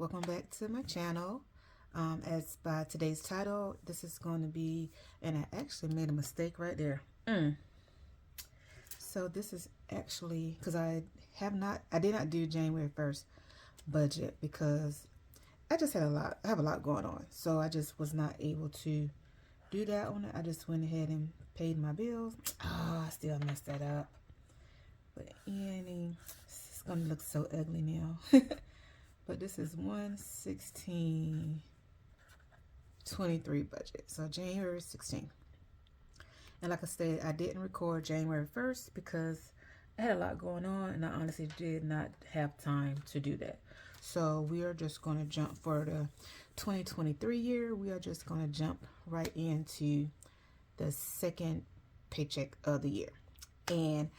Welcome back to my channel. As by today's title, this is going to be, and I actually made a mistake right there. So this is actually, because I did not do January 1st budget because I just had I have a lot going on. So I just was not able to do that on it. I just went ahead and paid my bills. Oh, I still messed that up. But it's going to look so ugly now. But this is 1/16/23 budget. So January 16th. And like I said, I didn't record January 1st because I had a lot going on and I honestly did not have time to do that. So we are just going to jump for the 2023 year. We are just going to jump right into the second paycheck of the year. And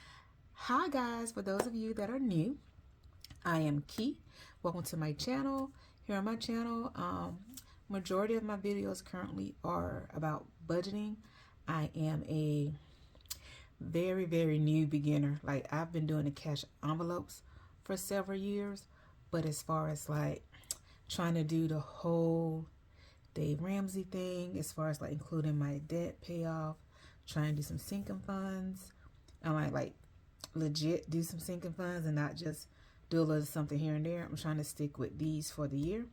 hi guys, for those of you that are new, I am Kee. Welcome to my channel. Here on my channel, majority of my videos currently are about budgeting. I am a very, very new beginner. Like, I've been doing the cash envelopes for several years, but as far as like trying to do the whole Dave Ramsey thing, as far as like including my debt payoff, trying to do some sinking funds, I might like legit do some sinking funds and not just do a little something here and there. I'm trying to stick with these for the year.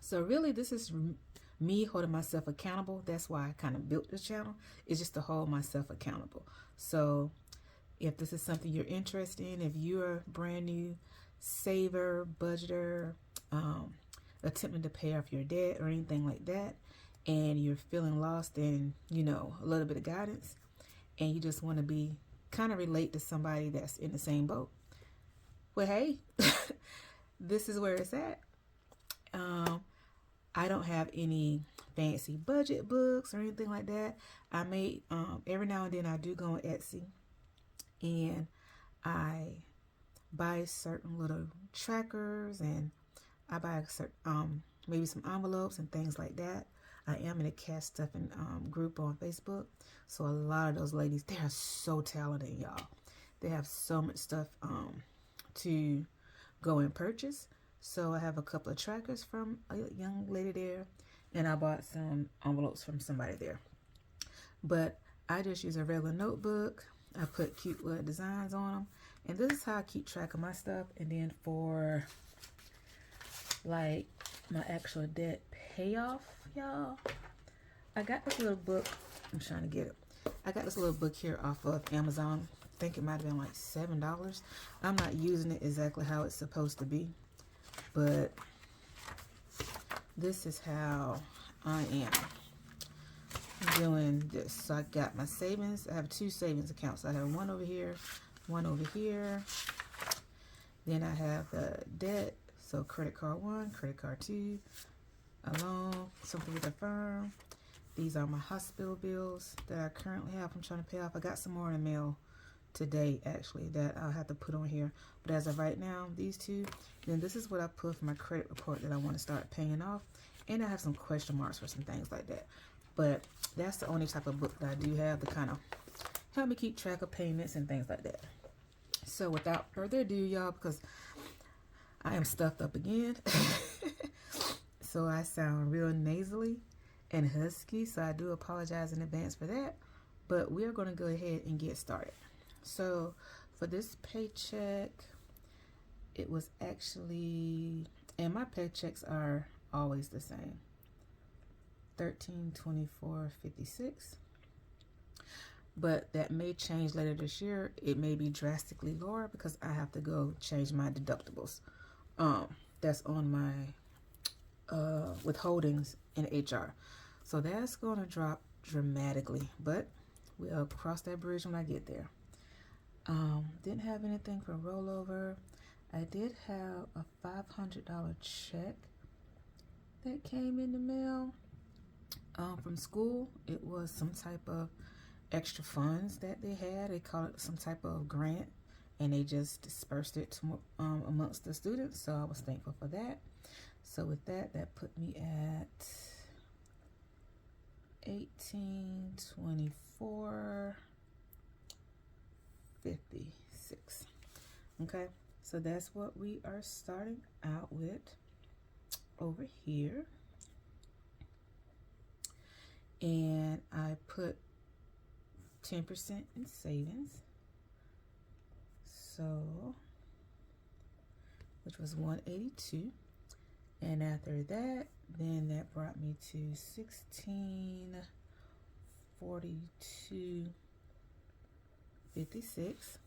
So really this is me holding myself accountable. That's why I kind of built this channel. It's just to hold myself accountable. So if this is something you're interested in, if you're a brand new saver, budgeter, attempting to pay off your debt or anything like that, and you're feeling lost in, you know, a little bit of guidance, and you just want to be kind of relate to somebody that's in the same boat, well, hey, this is where it's at. I don't have any fancy budget books or anything like that. I may, every now and then I do go on Etsy and I buy certain little trackers and I buy certain, maybe some envelopes and things like that. I am in a cash stuffing group on Facebook. So a lot of those ladies, they are so talented, y'all. They have so much stuff to go and purchase. So I have a couple of trackers from a young lady there, and I bought some envelopes from somebody there. But I just use a regular notebook. I put cute little designs on them, and this is how I keep track of my stuff. And then for like my actual debt payoff, y'all, I got this little book. I'm trying to get it. I got this little book here off of Amazon. I think it might have been like $7. I'm not using it exactly how it's supposed to be, but this is how I am doing this. So I got my savings. I have two savings accounts. I have one over here, one over here. Then I have the debt. So credit card 1, credit card 2, a loan, something with a firm. These are my hospital bills that I currently have. I'm trying to pay off. I got some more in the mail today, actually, that I'll have to put on here. But as of right now, these two. Then this is what I put for my credit report that I want to start paying off. And I have some question marks for some things like that. But that's the only type of book that I do have to kind of help me keep track of payments and things like that. So without further ado, y'all, because I am stuffed up again. So I sound real nasally and husky, so I do apologize in advance for that. But we are going to go ahead and get started. So for this paycheck, it was actually, and my paychecks are always the same, $13.24.56. But that may change later this year. It may be drastically lower because I have to go change my deductibles. That's on my withholdings in HR. So that's going to drop dramatically, but we'll cross that bridge when I get there. Didn't have anything for rollover. I did have a $500 check that came in the mail from school. It was some type of extra funds that they had. They called it some type of grant, and they just dispersed it to, amongst the students. So I was thankful for that. So with that, that put me at $18.24.56. Okay, So that's what we are starting out with over here. And I put 10% in savings. So, which was 182. And after that, then that brought me to 1642.56.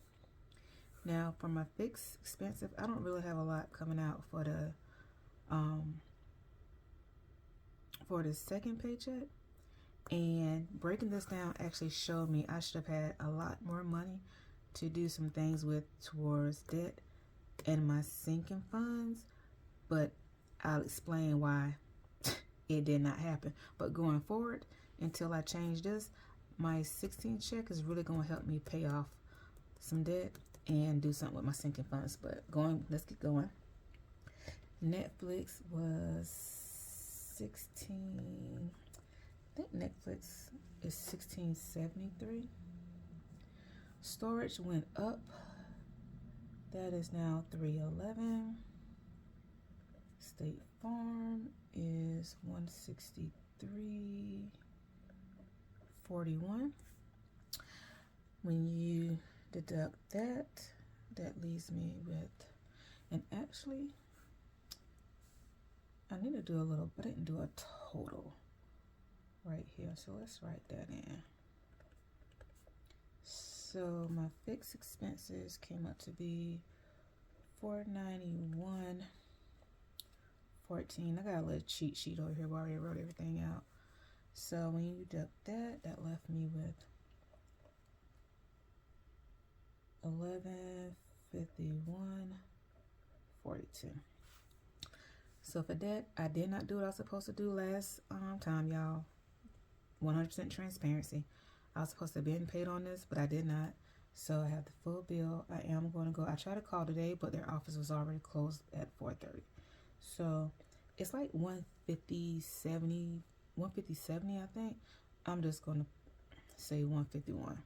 Now for my fixed expensive, I don't really have a lot coming out for the second paycheck. And breaking this down actually showed me I should have had a lot more money to do some things with towards debt and my sinking funds, but I'll explain why it did not happen. But going forward, until I change this, my 16 check is really going to help me pay off some debt and do something with my sinking funds. But let's get going. Netflix was 16. I think Netflix is 1673. Storage went up. That is now 311. State Farm is 163.41. When you deduct that, that leaves me with, and actually, I need to do a little, but I didn't do a total right here. So let's write that in. So my fixed expenses came up to be $491.14. I got a little cheat sheet over here where I already wrote everything out. So when you deduct that, that left me with $1151.42. So for that, I did not do what I was supposed to do last time, y'all. 100% transparency. I was supposed to have been paid on this, but I did not. So I have the full bill. I am going to go. I tried to call today, but their office was already closed at 4:30. So it's like 150.70, I think. I'm just going to say 151.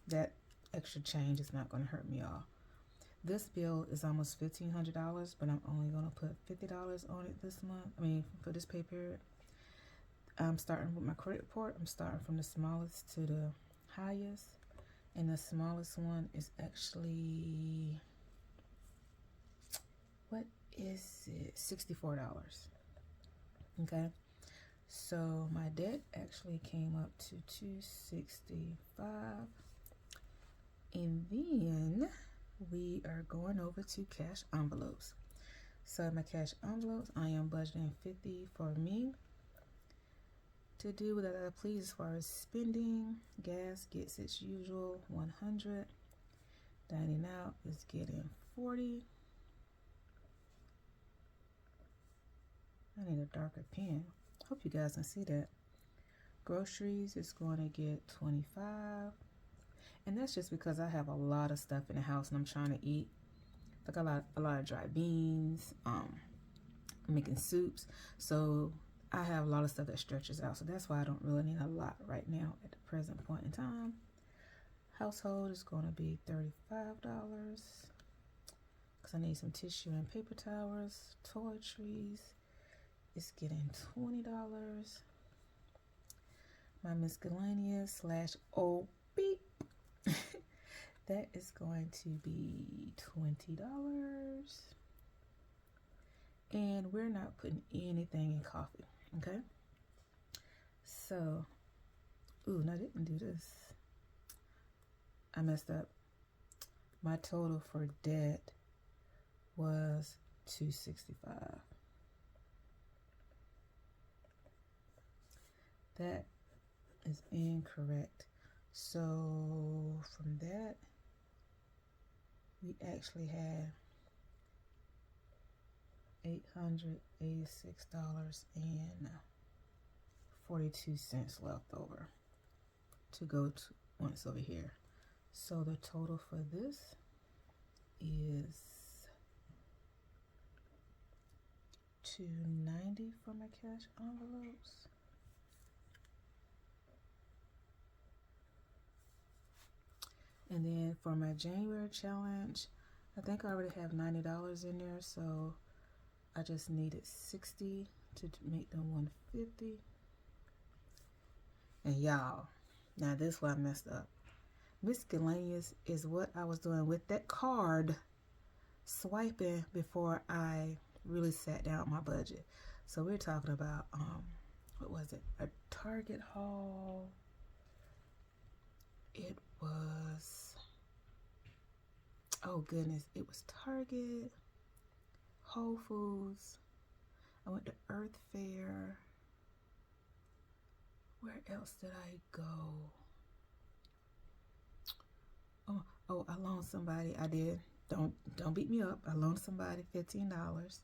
That extra change is not going to hurt me all. This bill is almost $1,500, but I'm only going to put $50 on it this month. I mean, for this pay period. I'm starting with my credit report. I'm starting from the smallest to the highest. And the smallest one is actually, what is it? $64. Okay. So my debt actually came up to $265. And then we are going over to cash envelopes. So my cash envelopes, I am budgeting $50 for me to do whatever I please as far as spending. Gas gets its usual 100. Dining out is getting 40. I need a darker pen. Hope you guys can see that. Groceries is going to get 25. And that's just because I have a lot of stuff in the house and I'm trying to eat. Like a lot of dry beans, making soups. So I have a lot of stuff that stretches out. So that's why I don't really need a lot right now at the present point in time. Household is going to be $35 because I need some tissue and paper towels. Toiletries is getting $20. My miscellaneous / oh beep that is going to be $20. And we're not putting anything in coffee. Okay. So, ooh, no, I didn't do this. I messed up. My total for debt was $265. That is incorrect. So from that, we actually had $886.42 left over to go to once over here. So the total for this is $290 for my cash envelopes. And then for my January challenge, I think I already have $90 in there, so I just needed 60 to make them 150. And y'all, now this is where I messed up. Miscellaneous is what I was doing with that card, swiping before I really sat down my budget. So we're talking about what was it? A Target haul. It was, oh goodness, it was Target, Whole Foods. I went to Earth Fair. Where else did I go? Oh, I loaned somebody. I did. Don't beat me up. I loaned somebody $15.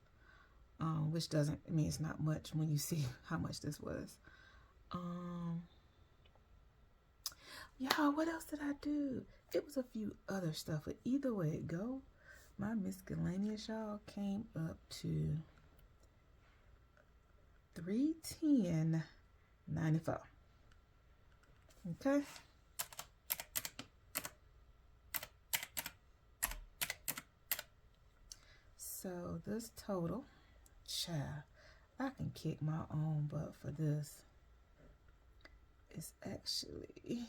Which doesn't, I mean, it's not much when you see how much this was. Y'all, what else did I do? It was a few other stuff, but either way it go, my miscellaneous, y'all, came up to $310.94. Okay. So this total, child, I can kick my own butt for this. It's actually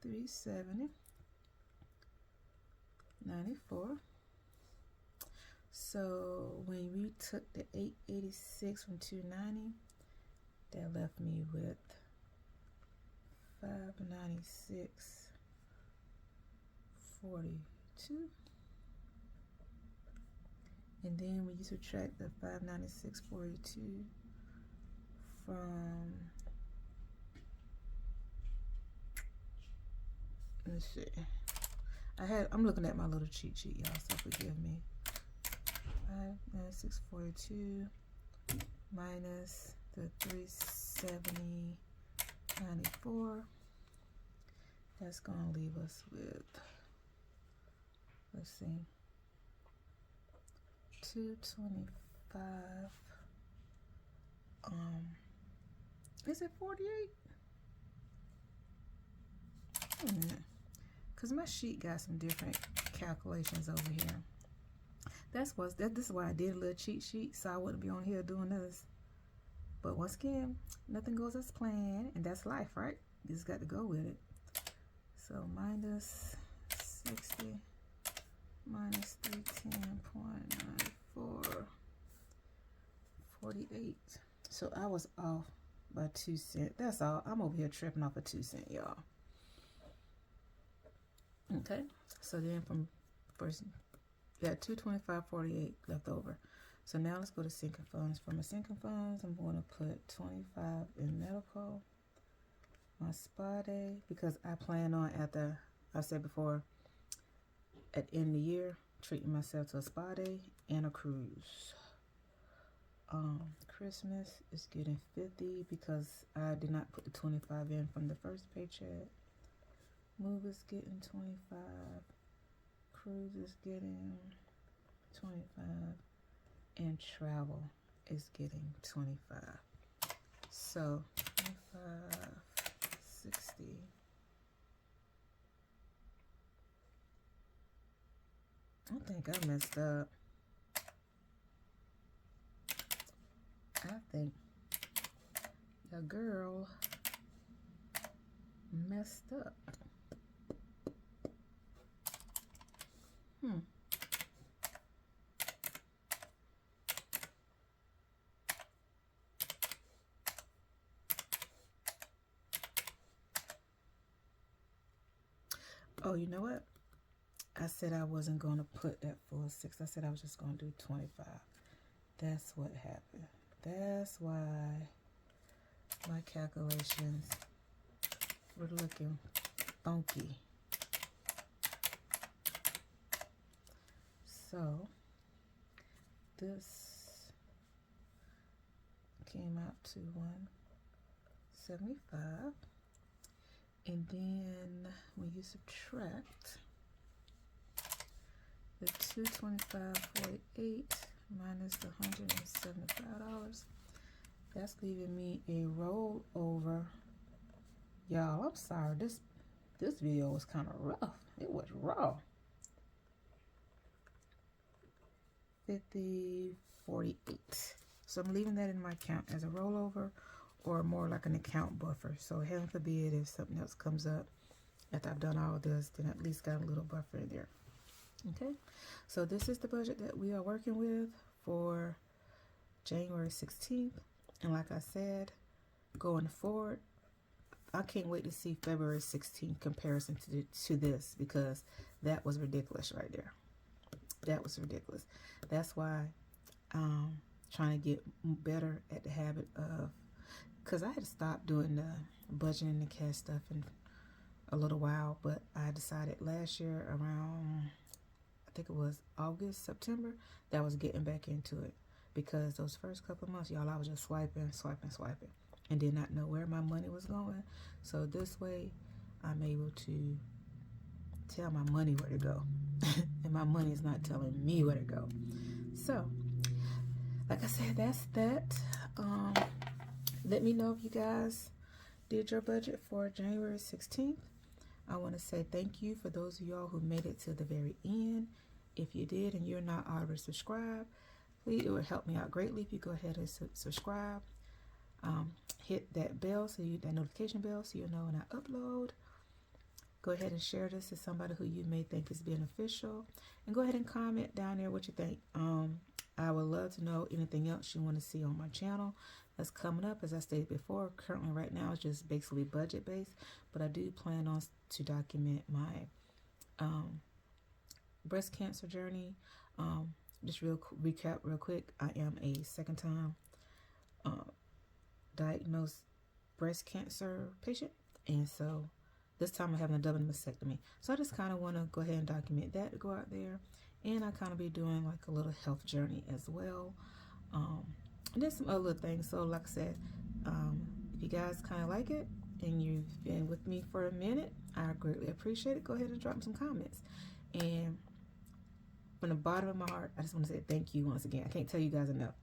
$370.94. So when we took the $886 from $290, that left me with $596.42. And then when you subtract the $596.42 from, let's see, I'm looking at my little cheat sheet, y'all, so forgive me. 596.42 minus the 370.94. That's gonna leave us with, let's see, 225. Is it 48? Because my sheet got some different calculations over here. This is why I did a little cheat sheet, so I wouldn't be on here doing this. But once again, nothing goes as planned, and that's life, right? You just got to go with it. So minus 60 minus 310.94, 48. So I was off by 2 cents. That's all. I'm over here tripping off a 2 cent, y'all. Okay. So then from first, we had 225.48 left over. So now let's go to sinking funds. For my sinking funds, I'm going to put 25 in medical. My spa day, because I plan on, after I said before, at the end of the year, treating myself to a spa day and a cruise. Christmas is getting 50 because I did not put the 25 in from the first paycheck. Move is getting 25. Cruise is getting 25. And travel is getting 25. So 25, 60. I think I messed up. I think your girl messed up. Oh, you know what? I said I wasn't going to put that full 6. I said I was just going to do 25. That's what happened. That's why my calculations were looking funky. So this came out to 175. And then when you subtract the 225.48 minus the $175, that's leaving me a rollover. Y'all, I'm sorry, this This video was kind of rough. It was raw. 50, 48. So I'm leaving that in my account as a rollover or more like an account buffer. So heaven forbid if something else comes up after I've done all this, then at least got a little buffer in there. Okay, so this is the budget that we are working with for January 16th. And like I said, going forward, I can't wait to see February 16th comparison to this, because that was ridiculous right there. That was ridiculous. That's why I'm trying to get better at the habit of, because I had to stop doing the budgeting and cash stuff in a little while, but I decided last year around, I think it was August, September, that I was getting back into it, because those first couple of months, y'all, I was just swiping, and did not know where my money was going. So this way, I'm able to tell my money where to go, and my money is not telling me where to go. So, like I said, that's that. Let me know if you guys did your budget for January 16th. I want to say thank you for those of y'all who made it to the very end. If you did and you're not already subscribed, please, it would help me out greatly if you go ahead and subscribe. Hit that bell, that notification bell, so you'll know when I upload. Go ahead and share this to somebody who you may think is beneficial, and go ahead and comment down there what you think. I would love to know anything else you want to see on my channel that's coming up. As I stated before, currently right now it's just basically budget based, but I do plan on to document my breast cancer journey. Just recap real quick. I am a second time diagnosed breast cancer patient, and so this time I'm having a double mastectomy. So I just kind of want to go ahead and document that to go out there, and I kind of be doing like a little health journey as well, and there's some other things. So like I said, if you guys kind of like it and you've been with me for a minute, I greatly appreciate it. Go ahead and drop me some comments, and from the bottom of my heart, I just want to say thank you once again. I can't tell you guys enough,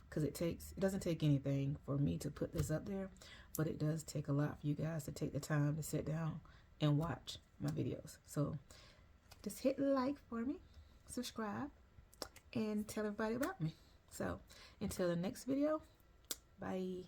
because it doesn't take anything for me to put this up there, but it does take a lot for you guys to take the time to sit down and watch my videos. So just hit like for me, subscribe, and tell everybody about me. So until the next video, bye.